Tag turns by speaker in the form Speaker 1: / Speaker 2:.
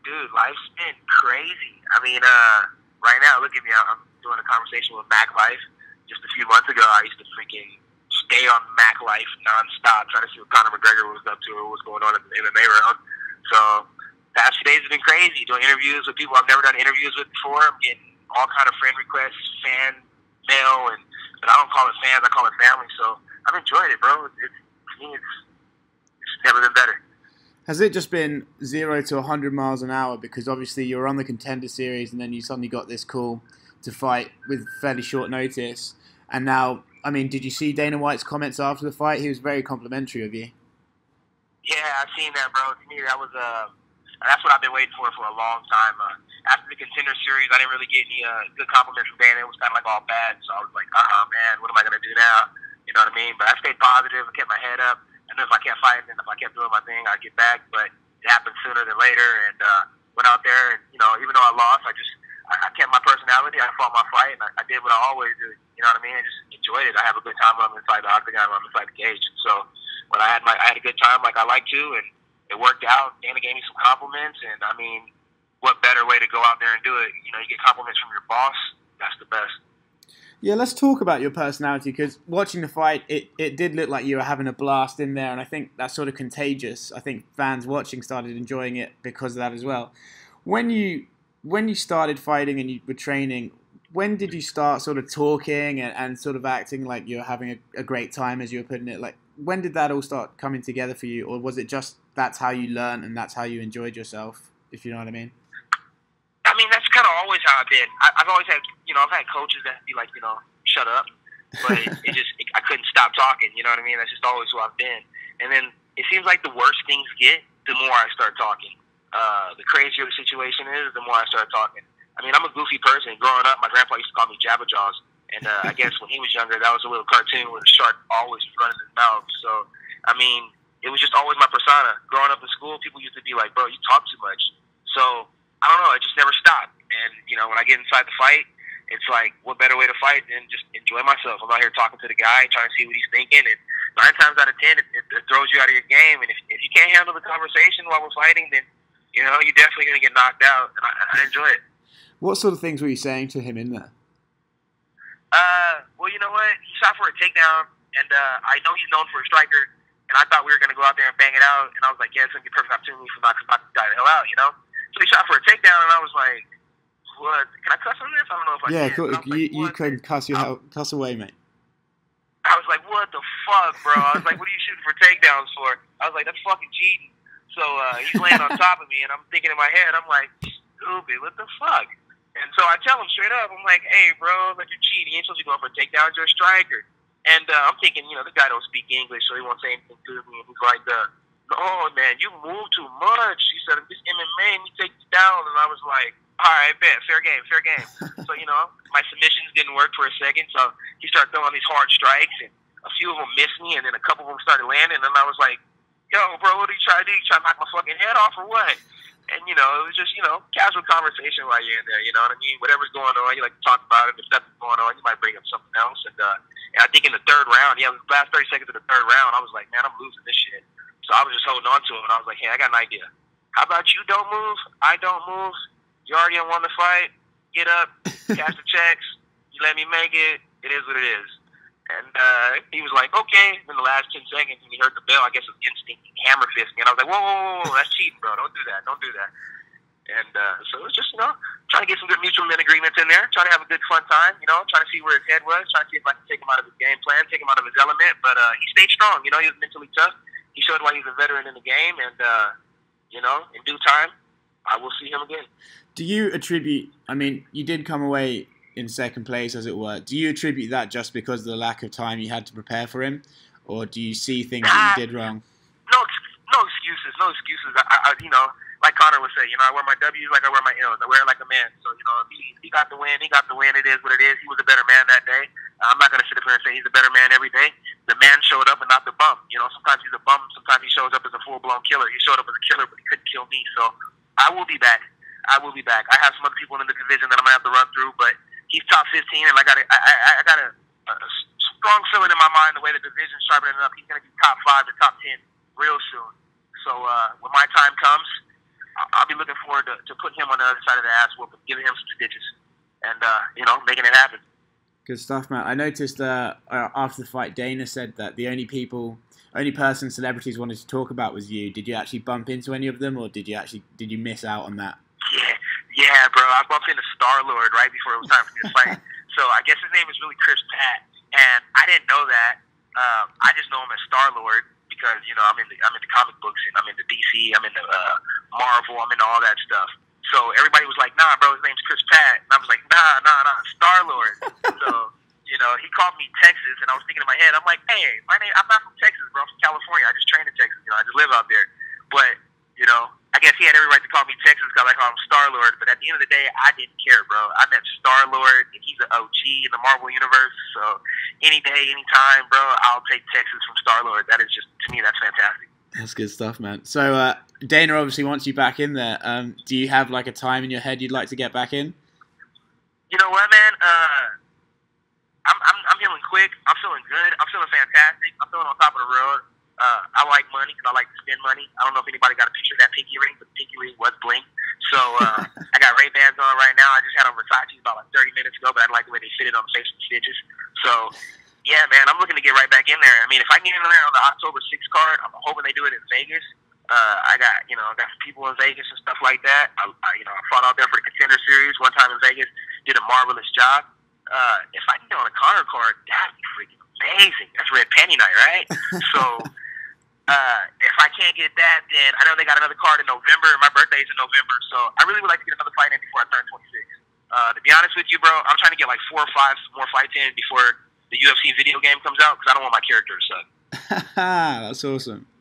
Speaker 1: Dude, life's been crazy. I mean, right now, look at me. I'm doing a conversation with Mac Life. Just a few months ago, I used to freaking stay on Mac Life nonstop, trying to see what Conor McGregor was up to or what's going on in the MMA round. So, past few days have been crazy. Doing interviews with people I've never done interviews with before. I'm getting all kind of friend requests, fan mail, but I don't call it fans, I call it family. So, I've enjoyed it, bro. To me, it's never been better.
Speaker 2: Has it just been 0 to 100 miles an hour? Because obviously you were on the Contender Series and then you suddenly got this call to fight with fairly short notice. And now, I mean, did you see Dana White's comments after the fight? He was very complimentary of you.
Speaker 1: Yeah, I've seen that, bro. To me, that was that's what I've been waiting for a long time. After the Contender Series, I didn't really get any good compliments from Dana. It was kind of like all bad. So I was like, man, what am I going to do now? You know what I mean? But I stayed positive and kept my head up. And if I kept fighting and if I kept doing my thing, I'd get back. But it happened sooner than later. And went out there, and even though I lost, I kept my personality. I fought my fight, and I did what I always do. You know what I mean? I just enjoyed it. I have a good time when I'm inside the octagon, when I'm inside the cage. So when I had a good time like I like to, and it worked out. Dana gave me some compliments, and I mean, what better way to go out there and do it? You get compliments from your boss. That's the best.
Speaker 2: Yeah, let's talk about your personality, because watching the fight, it did look like you were having a blast in there, and I think that's sort of contagious. I think fans watching started enjoying it because of that as well. When you started fighting and you were training, when did you start sort of talking and sort of acting like you were having a great time, as you were putting it? Like, when did that all start coming together for you, or was it just that's how you learned and that's how you enjoyed yourself, if you know what I mean?
Speaker 1: I mean, that's kind of always how I've been. I've always had, I've had coaches that be like, shut up. But I couldn't stop talking, you know what I mean? That's just always who I've been. And then it seems like the worse things get, the more I start talking. The crazier the situation is, the more I start talking. I mean, I'm a goofy person. Growing up, my grandpa used to call me Jabba Jaws. And I guess when he was younger, that was a little cartoon with a shark always running his mouth. So, I mean, it was just always my persona. Growing up in school, people used to be like, bro, you talk too much. So, I don't know, it just never stopped. And, when I get inside the fight, it's like, what better way to fight than just enjoy myself? I'm out here talking to the guy, trying to see what he's thinking. And 9 times out of 10, it throws you out of your game. And if you can't handle the conversation while we're fighting, then, you're definitely going to get knocked out. And I enjoy it.
Speaker 2: What sort of things were you saying to him in there?
Speaker 1: Well, you know what? He shot for a takedown, and I know he's known for a striker. And I thought we were going to go out there and bang it out. And I was like, yeah, it's going to be a perfect opportunity for knocking the guy the hell out, So he shot for a takedown, and I was like, what? Can I cuss on this? I don't know if I can.
Speaker 2: Yeah, cool. You could cuss away, mate.
Speaker 1: I was like, what the fuck, bro? I was like, what are you shooting for takedowns for? I was like, that's fucking cheating. So he's laying on top of me, and I'm thinking in my head, I'm like, stupid, what the fuck? And so I tell him straight up, I'm like, hey, bro, like, you're cheating. You ain't supposed to be going for takedowns. You're a striker. And I'm thinking, the guy don't speak English, so he won't say anything to me. And he's like, no, man, you move too much. He said, if this MMA, and he takes you down. And I was like, all right, bet, fair game. So, my submissions didn't work for a second. So he started throwing these hard strikes, and a few of them missed me, and then a couple of them started landing. And I was like, yo, bro, what are you trying to do? You trying to knock my fucking head off or what? And, it was just, casual conversation while you're in there, you know what I mean? Whatever's going on, you like to talk about it. If nothing's going on, you might bring up something else. And I think in the third round, the last 30 seconds of the third round, I was like, man, I'm losing this shit. So I was just holding on to him, and I was like, hey, I got an idea. How about you don't move, I don't move. You already won the fight. Get up, cash the checks. You let me make it. It is what it is. And he was like, okay. In the last 10 seconds, and he heard the bell. I guess it was instinct. He hammer fist me. And I was like, whoa, that's cheating, bro. Don't do that. And so it was just, trying to get some good mutual agreements in there. Trying to have a good, fun time, trying to see where his head was. Trying to see if I could take him out of his game plan, take him out of his element. But he stayed strong. He was mentally tough. He showed why he's a veteran in the game. And, in due time, I will see him again.
Speaker 2: Do you attribute, I mean, you did come away in second place, as it were. Do you attribute that just because of the lack of time you had to prepare for him? Or do you see things that you did wrong?
Speaker 1: No excuses. Like Conor would say, I wear my W's like I wear my L's. I wear it like a man. So, if he got the win, he got the win. It is what it is. He was a better man that day. I'm not going to sit up here and say he's a better man every day. The man showed up and not the bum. Sometimes he's a bum. Sometimes he shows up as a full-blown killer. He showed up as a killer, but he couldn't kill me. So I will be back. I have some other people in the division that I'm going to have to run through, but he's top 15, and I got a strong feeling in my mind the way the division's sharpening up. He's going to be top 5 to top 10 real soon. So when my time comes, I'll be looking forward to putting him on the other side of the ass whooping, giving him some stitches, and you know, making it happen.
Speaker 2: Good stuff, man. I noticed after the fight, Dana said that the only person celebrities wanted to talk about was you. Did you actually bump into any of them, or did you miss out on that?
Speaker 1: Yeah, bro. I bumped into Star-Lord right before it was time for me to fight. So I guess his name is really Chris Pratt, and I didn't know that. I just know him as Star-Lord because, you know, I'm into comic books, and I'm into DC, I'm into Marvel, I'm into all that stuff. So everybody was like, nah, bro, his name's Chris Pratt. And I was like, nah, Star-Lord. So, you know, he called me Texas, and I was thinking in my head, I'm like, hey, I'm not from Texas, bro. I'm from California. I just trained in Texas. You know, I just live out there. But, you know, I guess he had every right to call me Texas because I call him Star-Lord. But at the end of the day, I didn't care, bro. I met Star-Lord, and he's an OG in the Marvel Universe. So any day, any time, bro, I'll take Texas from Star-Lord. That is just, to me, that's fantastic.
Speaker 2: That's good stuff, man. So Dana obviously wants you back in there. Do you have like a time in your head you'd like to get back in?
Speaker 1: You know what, man? I'm healing quick. I'm feeling good. I'm feeling fantastic. I'm feeling on top of the road. I like money because I like to spend money. I don't know if anybody got a picture of that pinky ring, but the pinky ring was bling. So I got Ray-Bans on right now. I just had on Versace about like 30 minutes ago, but I like the way they fitted on the face of the stitches. So yeah, man, I'm looking to get right back in there. I mean, if I can get in there on the October 6th card, I'm hoping they do it in Vegas. I got some people in Vegas and stuff like that. I fought out there for the Contender Series one time in Vegas, did a marvelous job. If I can get on a Conor card, that'd be freaking amazing. That's Red Penny Night, right? So if I can't get that, then I know they got another card in November, and my birthday's in November, so I really would like to get another fight in before I turn 26. To be honest with you, bro, I'm trying to get like 4 or 5 more fights in before the UFC video game comes out because I don't want my character to suck.
Speaker 2: That's awesome.